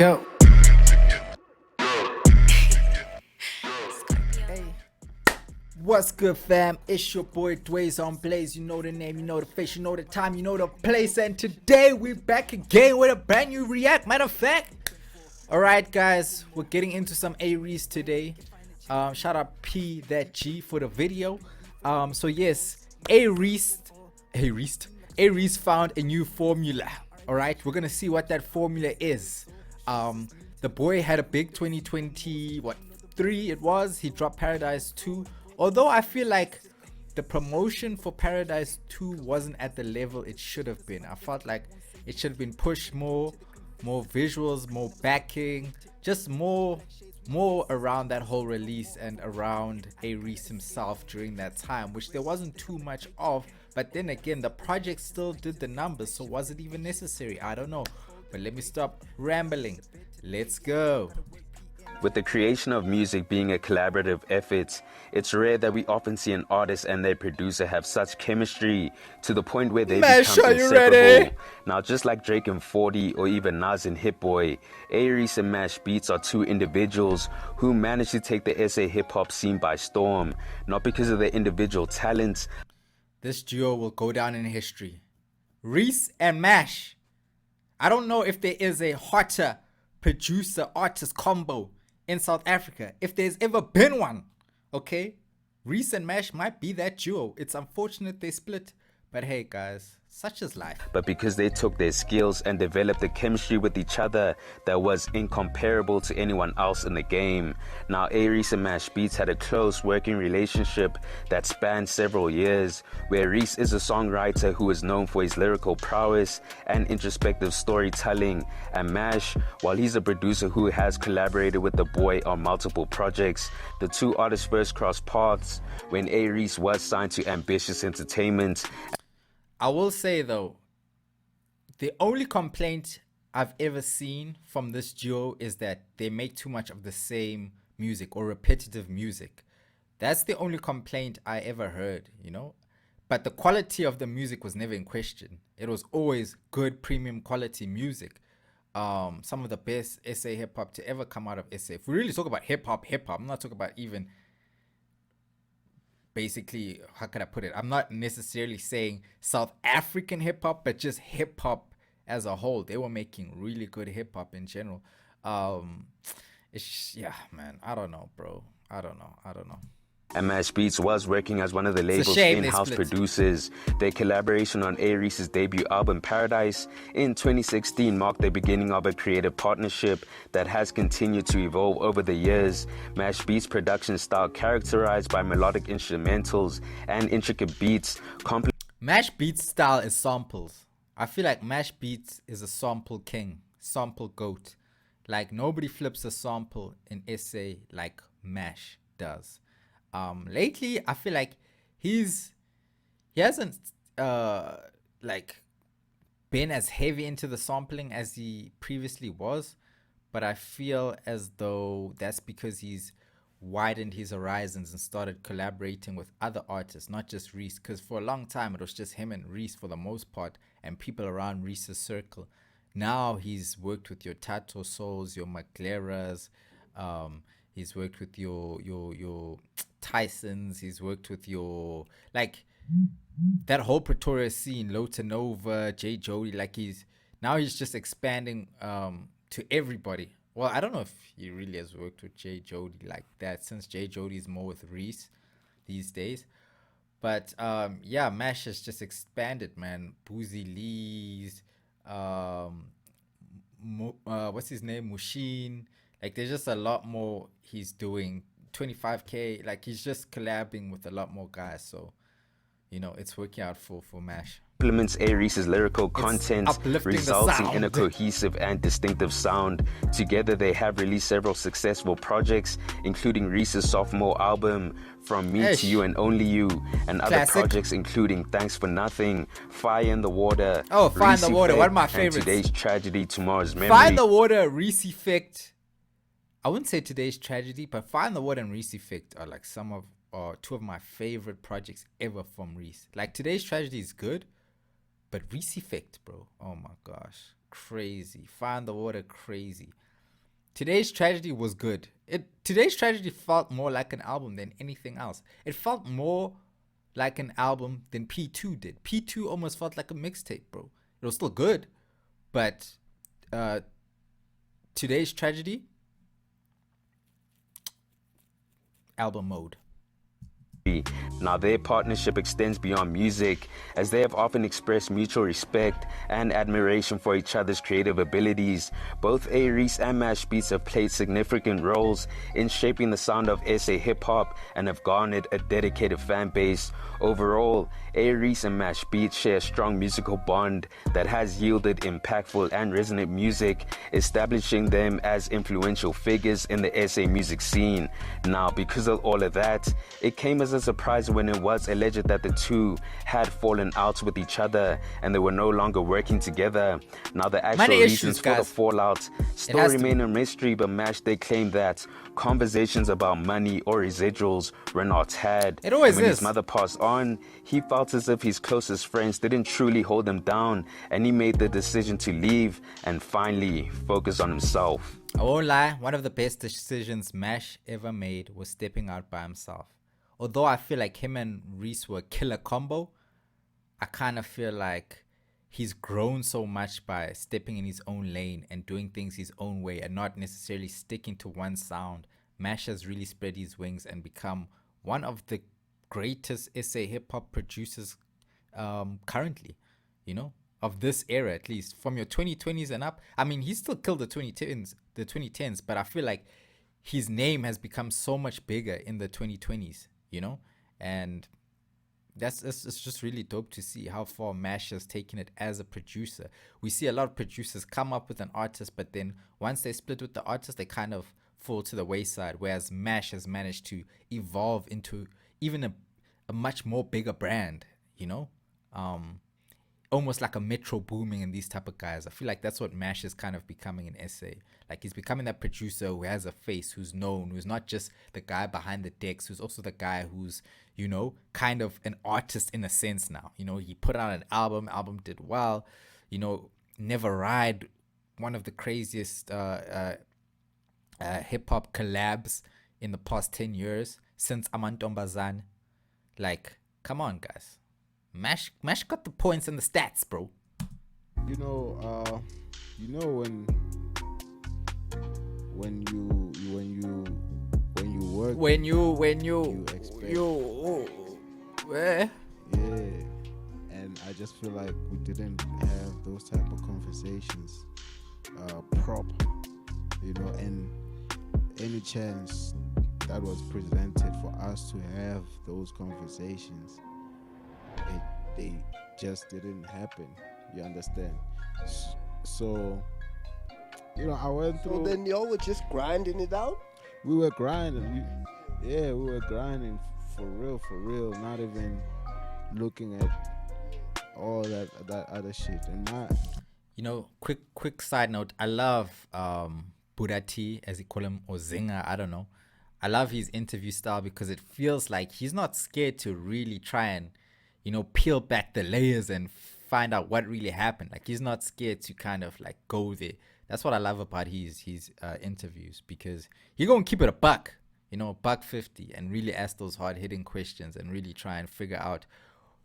Micheal. Hey. What's good, fam? It's your boy Dwayze on Blaze. You know the name, you know the face, you know the time, you know the place. And today we're back again with a brand new react. Matter of fact, alright guys, we're getting into some A-Reece today. Shout out P that G for the video. So yes, A-Reece found a new formula. Alright, we're gonna see what that formula is. The boy had a big 2023 it was. He dropped Paradise 2. Although I feel like the promotion for Paradise 2 wasn't at the level it should have been. I felt like it should have been pushed more visuals, more backing, just more around that whole release and around A-Reece himself during that time, which there wasn't too much of. But then again, the project still did the numbers, so was it even necessary? I don't know. But let me stop rambling. Let's go. With the creation of music being a collaborative effort, it's rare that we often see an artist and their producer have such chemistry to the point where they become inseparable. Now, just like Drake and 40 or even Nas and Hit Boy, A-Reece and MashBeatz are two individuals who managed to take the SA hip-hop scene by storm, not because of their individual talents. This duo will go down in history. Reece and Mash. I don't know if there is a hotter producer-artist combo in South Africa, if there's ever been one. Okay, Reece and Mash might be that duo. It's unfortunate they split, but hey guys, such is life. But because they took their skills and developed a chemistry with each other that was incomparable to anyone else in the game. Now, A-Reece and MashBeatz had a close working relationship that spanned several years, where Reece is a songwriter who is known for his lyrical prowess and introspective storytelling, and Mash, while he's a producer who has collaborated with the boy on multiple projects. The two artists first crossed paths when A-Reece was signed to Ambitious Entertainment. I will say though, the only complaint I've ever seen from this duo is that they make too much of the same music or repetitive music. That's the only complaint I ever heard, you know. But the quality of the music was never in question. It was always good premium quality music. Some of the best SA hip hop to ever come out of SA. If we really talk about hip hop, I'm not talking about even basically, how could I put it? I'm not necessarily saying South African hip hop, but just hip hop as a whole. They were making really good hip hop in general. Yeah, man. I don't know, bro. I don't know. And MashBeatz was working as one of the label's in-house producers. Their collaboration on A-Reece's debut album Paradise in 2016 marked the beginning of a creative partnership that has continued to evolve over the years. MashBeatz' production style, characterized by melodic instrumentals and intricate beats, MashBeatz style is samples. I feel like MashBeatz is a sample king, sample goat. Like nobody flips a sample in SA like Mash does. Lately I feel like he hasn't like been as heavy into the sampling as he previously was, but I feel as though that's because he's widened his horizons and started collaborating with other artists, not just Reece, because for a long time it was just him and Reece for the most part and people around Reece's circle. Now he's worked with your Tato Souls, your McLaras, he's worked with your Tysons, he's worked with your, like, that whole Pretoria scene, Lotanova, J Jody. Like he's just expanding to everybody. Well, I don't know if he really has worked with J Jody like that, since J Jody is more with Reece these days. But yeah, Mash has just expanded, man. Boozy Lee's, what's his name, Mushin. Like there's just a lot more he's doing. 25K, like he's just collabing with a lot more guys, so you know it's working out for Mash. Implements A-Reece's lyrical content, resulting in a cohesive and distinctive sound. Together they have released several successful projects, including Reece's sophomore album From Me to You and Only You, and other projects including Thanks for Nothing, Fire in the Water, Fire in the Water, one of my favorites, and Today's Tragedy, Tomorrow's Memory. Fire in the Water, Reece Effect. I wouldn't say Today's Tragedy, but Fire in the Water and Reece Effect are like two of my favorite projects ever from Reece. Like Today's Tragedy is good, but Reece Effect, bro, oh my gosh, crazy. Fire in the Water, crazy. Today's Tragedy was good. Today's Tragedy felt more like an album than anything else. It felt more like an album than P2 did. P2 almost felt like a mixtape, bro. It was still good, but Today's Tragedy, album mode. Now, their partnership extends beyond music, as they have often expressed mutual respect and admiration for each other's creative abilities. Both A-Reece and MashBeatz have played significant roles in shaping the sound of SA hip-hop and have garnered a dedicated fan base. Overall, A-Reece and MashBeatz share a strong musical bond that has yielded impactful and resonant music, establishing them as influential figures in the SA music scene. Now, because of all of that, it came as a surprise when it was alleged that the two had fallen out with each other and they were no longer working together. Now, the actual reasons for the fallout still remain a mystery, but Mash, they claim that conversations about money or residuals were not had. It always when is. His mother passed on, he felt as if his closest friends didn't truly hold him down, and he made the decision to leave and finally focus on himself. I won't lie, one of the best decisions Mash ever made was stepping out by himself. Although I feel like him and Reece were a killer combo, I kind of feel like he's grown so much by stepping in his own lane and doing things his own way and not necessarily sticking to one sound. Mash has really spread his wings and become one of the greatest SA hip-hop producers currently, you know, of this era, at least from your 2020s and up. I mean, he still killed the 2010s, but I feel like his name has become so much bigger in the 2020s, you know, and it's just really dope to see how far Mash has taken it as a producer. We see a lot of producers come up with an artist, but then once they split with the artist, they kind of fall to the wayside, whereas Mash has managed to evolve into even a much more bigger brand, you know, almost like a Metro Booming and these type of guys. I feel like that's what Mash is kind of becoming in SA. Like, he's becoming that producer who has a face, who's known, who's not just the guy behind the decks, who's also the guy who's, you know, kind of an artist in a sense now. You know, he put out an album did well, you know, Never Ride, one of the craziest hip-hop collabs in the past 10 years since Amantombazan. Like, come on, guys. Mash got the points and the stats, bro. You know when you work, you expect, yeah, and I just feel like we didn't have those type of conversations proper, you know, and any chance that was presented for us to have those conversations, they just didn't happen. You understand? So, you know, I went through. So then y'all were just grinding it out? We were grinding. We were grinding for real. Not even looking at all that other shit. And you know, quick side note. I love bhuda, as he call him, or Zinger. I don't know. I love his interview style because it feels like he's not scared to really try and, you know, peel back the layers and find out what really happened. Like, he's not scared to kind of like go there. That's what I love about his interviews, because he gonna keep it a buck, you know, $1.50, and really ask those hard-hitting questions and really try and figure out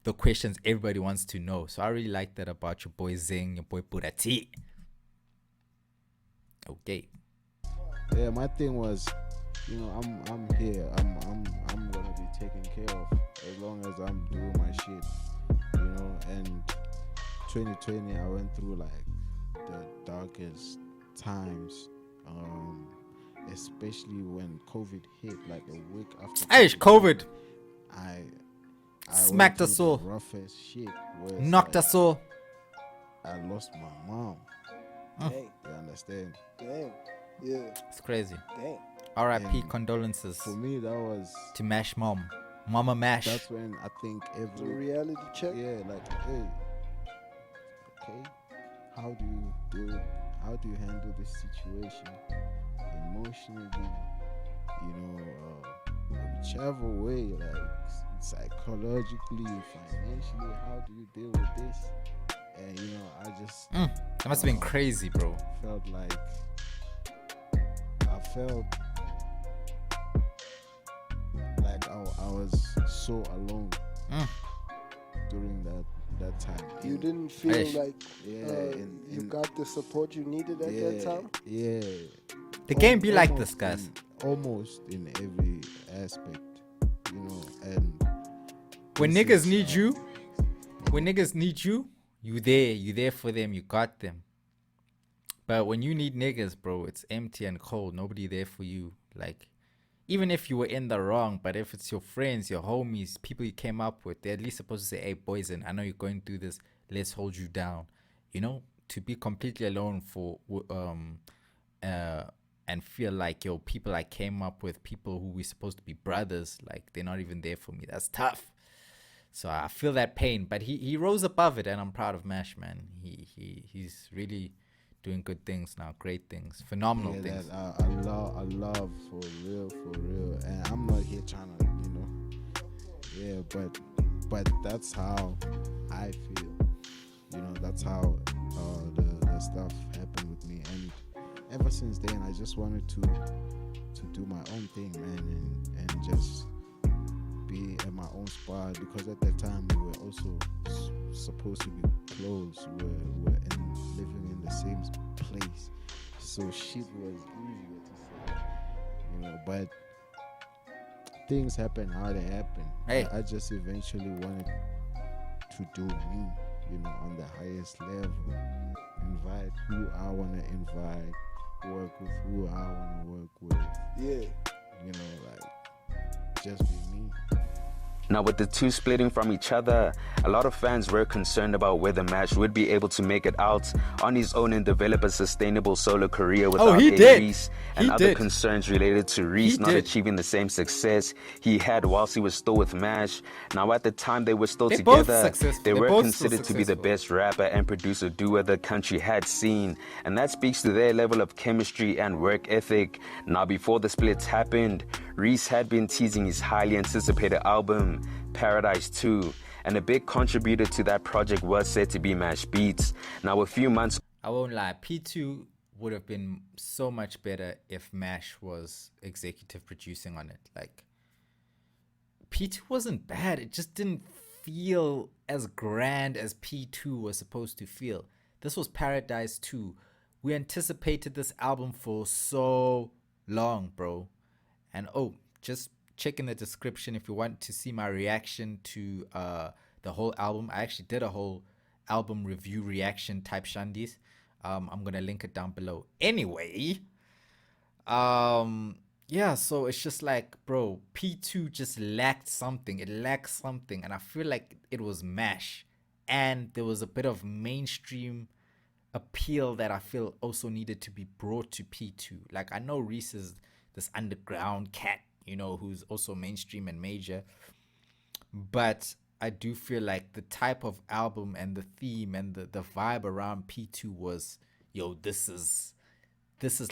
the questions everybody wants to know. So I really like that about your boy Zing, your boy bhuda. Okay. Yeah, my thing was, you know, I'm here. I'm gonna be taken care of as long as I'm doing my shit, you know. And 2020, I went through like the darkest times, especially when COVID hit, like a week after. Hey, COVID. I Smacked us all. Roughest shit. Knocked us all. I lost my mom. Dang. You understand? Damn. Yeah. It's crazy. Dang. R.I.P. And condolences for me, that was to Mash mom. Mama Mash. That's when I think It's a reality check. yeah, like, hey, okay, how do you handle this situation emotionally, you know, whichever way, like psychologically, financially, how do you deal with this? And you know, I just that must have been crazy, bro. felt like felt like I was so alone during that time. You didn't feel Eish. like Yeah, you got the support you needed at that time? Yeah. The game be like Almost this, guys. almost in every aspect, you know. And When this niggas is, need you, you there for them, you got them. But when you need niggas, bro, it's empty and cold. Nobody there for you. Like, even if you were in the wrong, but if it's your friends, your homies, people you came up with, they're at least supposed to say, hey, boys, and I know you're going through this. Let's hold you down. You know, to be completely alone and feel like, yo, people I came up with, people who we supposed to be brothers, like, they're not even there for me. That's tough. So I feel that pain, but he rose above it, and I'm proud of Mash, man. He's really doing good things now, great things, phenomenal things. That I love for real, and I'm not here trying to, but that's how I feel, that's how the stuff happened with me, and ever since then I just wanted to do my own thing, man, and just be at my own spot, because at that time we were also supposed to be close. We were living in the same place, so shit was easier to say, but things happen how they happen. Hey. I just eventually wanted to do me, on the highest level, invite who I want to invite, work with who I want to work with. Yeah. Just be me. Now, with the two splitting from each other, a lot of fans were concerned about whether Mash would be able to make it out on his own and develop a sustainable solo career without he did. A-Reece, He and other did. concerns related to Reece He not did. achieving the same success he had whilst he was still with Mash. Now, at the time they were still They're both together, successful. they They're were both considered still to be the successful. best rapper and producer duo the country had seen, and that speaks to their level of chemistry and work ethic. Now, before the splits happened, Reece had been teasing his highly anticipated album, Paradise 2, and a big contributor to that project was said to be MashBeatz. Now, a few months I won't lie, P2 would have been so much better if Mash was executive producing on it. Like, P2 wasn't bad, it just didn't feel as grand as P2 was supposed to feel. This was Paradise 2. We anticipated this album for so long, bro. And just check in the description if you want to see my reaction to the whole album. I actually did a whole album review reaction type shandies. I'm gonna link it down below. Anyway, yeah, so it's just like, bro, P2 just lacked something. It lacked something, and I feel like it was Mash, and there was a bit of mainstream appeal that I feel also needed to be brought to P2. Like, I know Reece is this underground cat, who's also mainstream and major, but I do feel like the type of album and the theme and the vibe around P2 was, yo, this is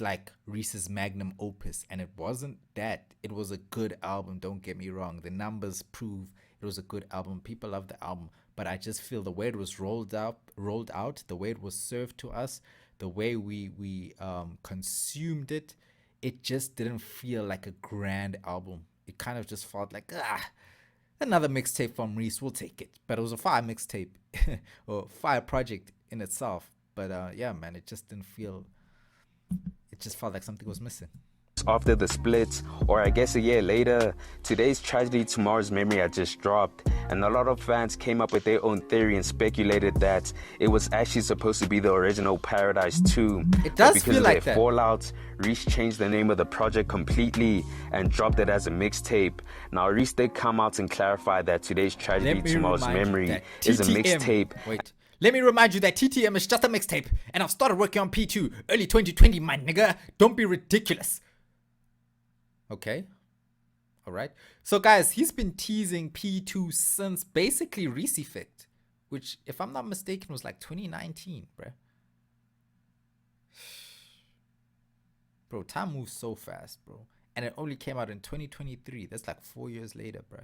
like Reece's magnum opus, and it wasn't that. It was a good album, don't get me wrong. The numbers prove it was a good album. People love the album, but I just feel the way it was rolled out, the way it was served to us, the way we consumed it, it just didn't feel like a grand album. It kind of just felt like, another mixtape from Reece, we'll take it. But it was a fire mixtape or fire project in itself. But yeah, man, it just didn't feel, it just felt like something was missing. after the split, or I guess a year later, Today's Tragedy, Tomorrow's Memory had just dropped, and a lot of fans came up with their own theory and speculated that it was actually supposed to be the original Paradise 2. It does but because feel of like their that. fallout, Reece changed the name of the project completely and dropped it as a mixtape. Now, Reece did come out and clarify that Today's Tragedy, Tomorrow's Memory is a mixtape. Wait. Let me remind you that TTM is just a mixtape, and I've started working on P2 early 2020, my nigga. Don't be ridiculous. Okay. All right. So, guys, he's been teasing P2 since basically Reece Effect, which, if I'm not mistaken, was like 2019, bruh. Bro, time moves so fast, bro. And it only came out in 2023. That's like 4 years later, bruh.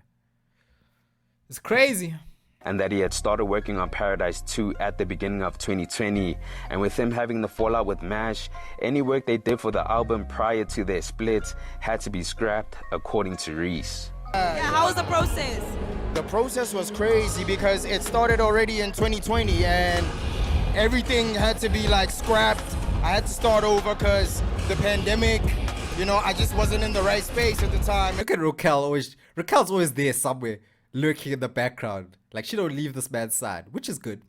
It's crazy. and that he had started working on Paradise 2 at the beginning of 2020. And with him having the fallout with Mash, any work they did for the album prior to their split had to be scrapped, according to Reece. Yeah, how was the process? The process was crazy because it started already in 2020 and everything had to be like scrapped. I had to start over because the pandemic, you know, I just wasn't in the right space at the time. Look at Raquel's always there somewhere, lurking in the background. Like, she don't leave this man's side, which is good.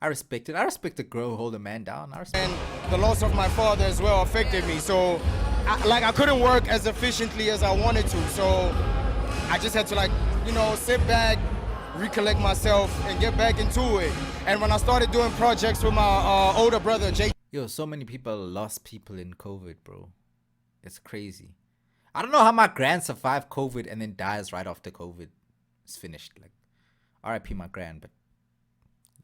I respect it. I respect a girl who hold a man down. And the loss of my father as well affected me. So, I couldn't work as efficiently as I wanted to. So, I just had to, like, you know, sit back, recollect myself, and get back into it. And when I started doing projects with my older brother, Jay. Yo, so many people lost people in COVID, bro. It's crazy. I don't know how my gran survived COVID and then dies right after COVID is finished. Like, RIP my gran, but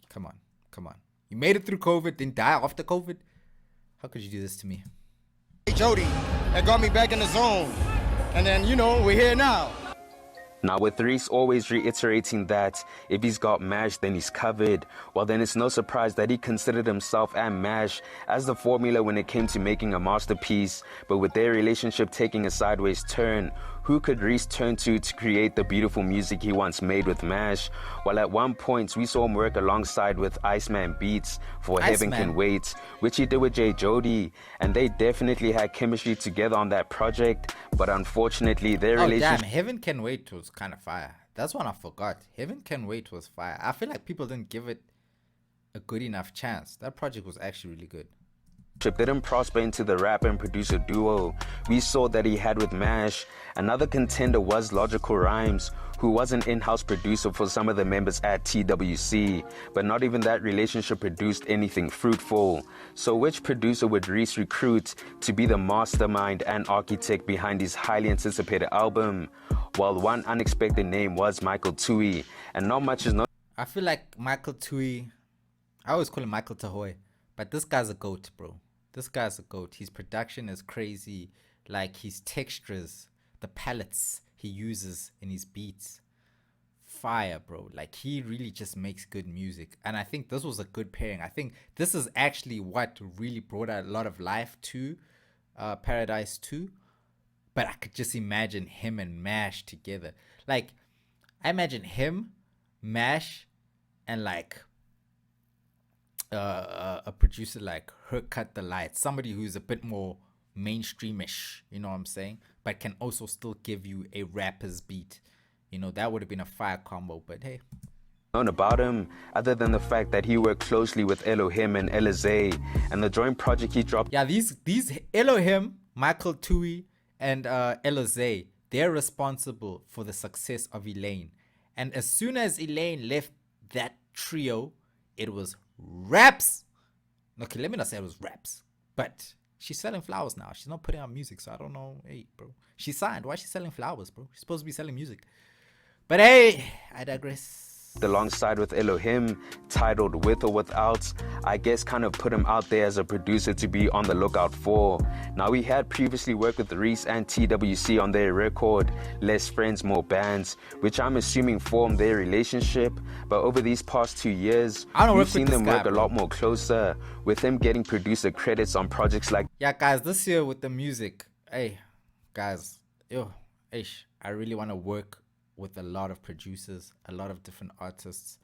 come on. You made it through COVID, then die after COVID? How could you do this to me? Jody, that got me back in the zone. And then, you know, we're here now. Now, with Reece always reiterating that if he's got Mash, then he's covered, well, then it's no surprise that he considered himself and Mash as the formula when it came to making a masterpiece. But with their relationship taking a sideways turn, who could Reece turn to create the beautiful music he once made with Mash? Well, at one point, we saw him work alongside with Iceman Beatz for Heaven Can Wait, which he did with Jody, and they definitely had chemistry together on that project, but unfortunately, their relationship... Damn, Heaven Can Wait was kind of fire. That's one I forgot. Heaven Can Wait was fire. I feel like people didn't give it a good enough chance. That project was actually really good. Didn't prosper into the rapper and producer duo we saw that he had with Mash. Another contender was Logical Rhymes, who was an in-house producer for some of the members at TWC, but not even that relationship produced anything fruitful. So which producer would Reece recruit to be the mastermind and architect behind his highly anticipated album? Well, one unexpected name was Micheal Tuohy, and not much is known. I feel like Micheal Tuohy, I always call him Michael Tahoe, but this guy's a goat, bro. This guy's a goat. His production is crazy. Like, his textures, the palettes he uses in his beats, fire, bro. Like, he really just makes good music. And I think this was a good pairing. I think this is actually what really brought a lot of life to Paradise 2. But I could just imagine him and Mash together. Like, I imagine him, Mash, and like a producer like her Cut the Lights, somebody who's a bit more mainstreamish, you know what I'm saying, but can also still give you a rapper's beat. You know, that would have been a fire combo. But hey, known about him other than the fact that he worked closely with Elohim and Elize, and the joint project he dropped. Yeah, these Elohim, Micheal Tuohy, and Elize, they're responsible for the success of Elaine. And as soon as Elaine left that trio, it was raps. Okay, let me not say it was raps, but she's selling flowers now. She's not putting out music, so I don't know. Hey, bro, she signed. Why is she selling flowers, bro? She's supposed to be selling music. But hey, I digress. Alongside with Elohim, titled With or Without, I guess kind of put him out there as a producer to be on the lookout for. Now, we had previously worked with Reece and TWC on their record, Less Friends, More Bands, which I'm assuming formed their relationship, but over these past 2 years, we've seen them work a lot more closer, with them getting producer credits on projects like... Yeah, guys, this year with the music, hey, guys, I really want to work with a lot of producers, a lot of different artists.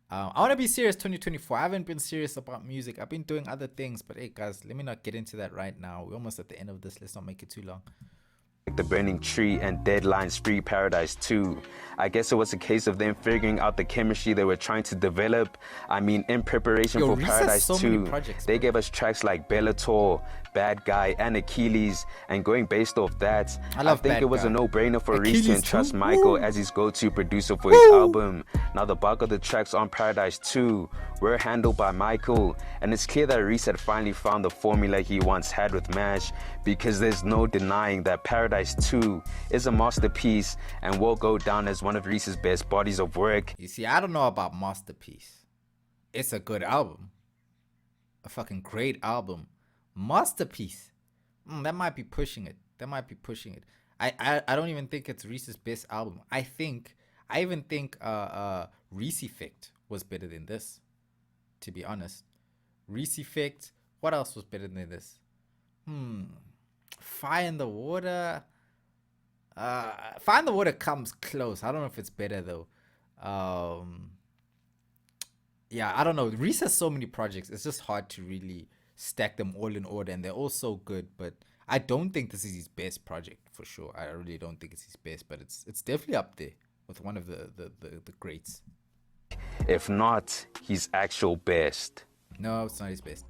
I want to be serious 2024. I haven't been serious about music. I've been doing other things, but hey guys, let me not get into that right now. We're almost at the end of this. Let's not make it too long. The Burning Tree and Deadline's Free Paradise 2. I guess it was a case of them figuring out the chemistry they were trying to develop. I mean, in preparation for Reece Paradise so 2, projects, they gave us tracks like Bellator, Bad Guy, and Achilles, and going based off that, I think it was a no-brainer for Reece to entrust Micheal as his go-to producer for his album. Now, the bulk of the tracks on Paradise 2 were handled by Micheal, and it's clear that Reece had finally found the formula he once had with Mash, because there's no denying that Paradise 2 is a masterpiece and will go down as one of Reece's best bodies of work. You see, I don't know about masterpiece. It's a good album. A fucking great album. Masterpiece. That might be pushing it. I don't even think it's Reece's best album. I think I even think Reese Effect was better than this, to be honest. Reese Effect. What else was better than this? Fire in the Water. Fire in the Water comes close. I don't know if it's better though. Yeah, I don't know. Reese has so many projects. It's just hard to really stack them all in order, and they're all so good. But I don't think this is his best project for sure. I really don't think it's his best, but it's definitely up there with one of the greats. If not his actual best. No, it's not his best.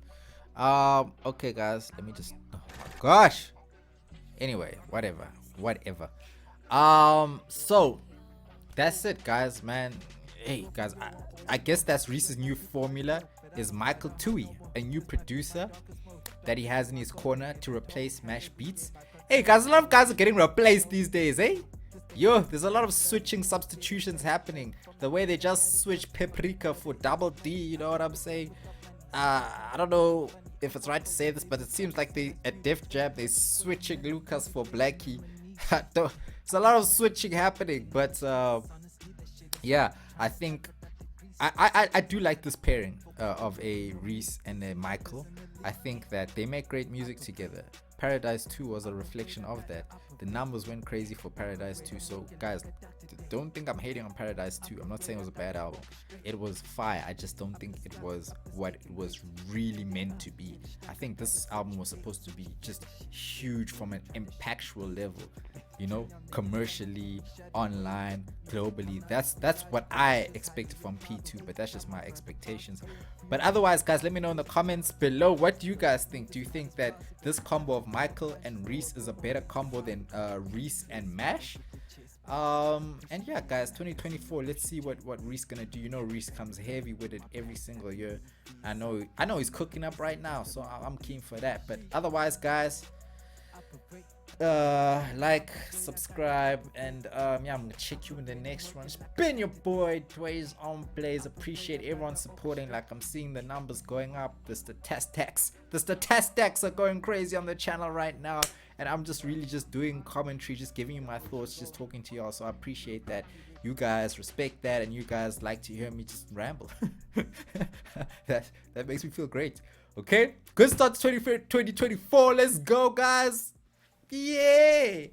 Okay, guys, let me just. Oh my gosh. Anyway, whatever. So that's it, guys, man. Hey, guys, I guess that's Reese's new formula is micheal tuohy, a new producer that he has in his corner to replace MashBeatz. Hey, guys, a lot of guys are getting replaced these days, eh? Yo, there's a lot of switching substitutions happening. The way they just switch Paprika for Double D, you know what I'm saying? I don't know if it's right to say this, but it seems like at Def Jam they're switching Lucas for Blackie. There's a lot of switching happening, but yeah, I think I do like this pairing of A-Reece and a micheal. I think that they make great music together. Paradise 2 was a reflection of that. The numbers went crazy for Paradise 2, so guys, don't think I'm hating on Paradise 2. I'm not saying it was a bad album. It was fire. I just don't think it was what it was really meant to be. I think this album was supposed to be just huge from an impactful level, you know, commercially, online, globally. That's what I expected from P2, but that's just my expectations. But otherwise, guys, let me know in the comments below, what do you guys think? Do you think that this combo of micheal and Reece is a better combo than Reece and Mash? And yeah, guys, 2024, let's see what Reece gonna do. You know, Reece comes heavy with it every single year. I know he's cooking up right now, so I'm keen for that. But otherwise, guys, like, subscribe, and yeah, I'm gonna check you in the next one. It's been your boy Dwayze on Blaze. Appreciate everyone supporting. Like, I'm seeing the numbers going up. The statistics are going crazy on the channel right now, and I'm just really just doing commentary, just giving you my thoughts, just talking to y'all. So I appreciate that you guys respect that, and you guys like to hear me just ramble. that makes me feel great. Okay, good start to 2024. Let's go, guys. Yeah.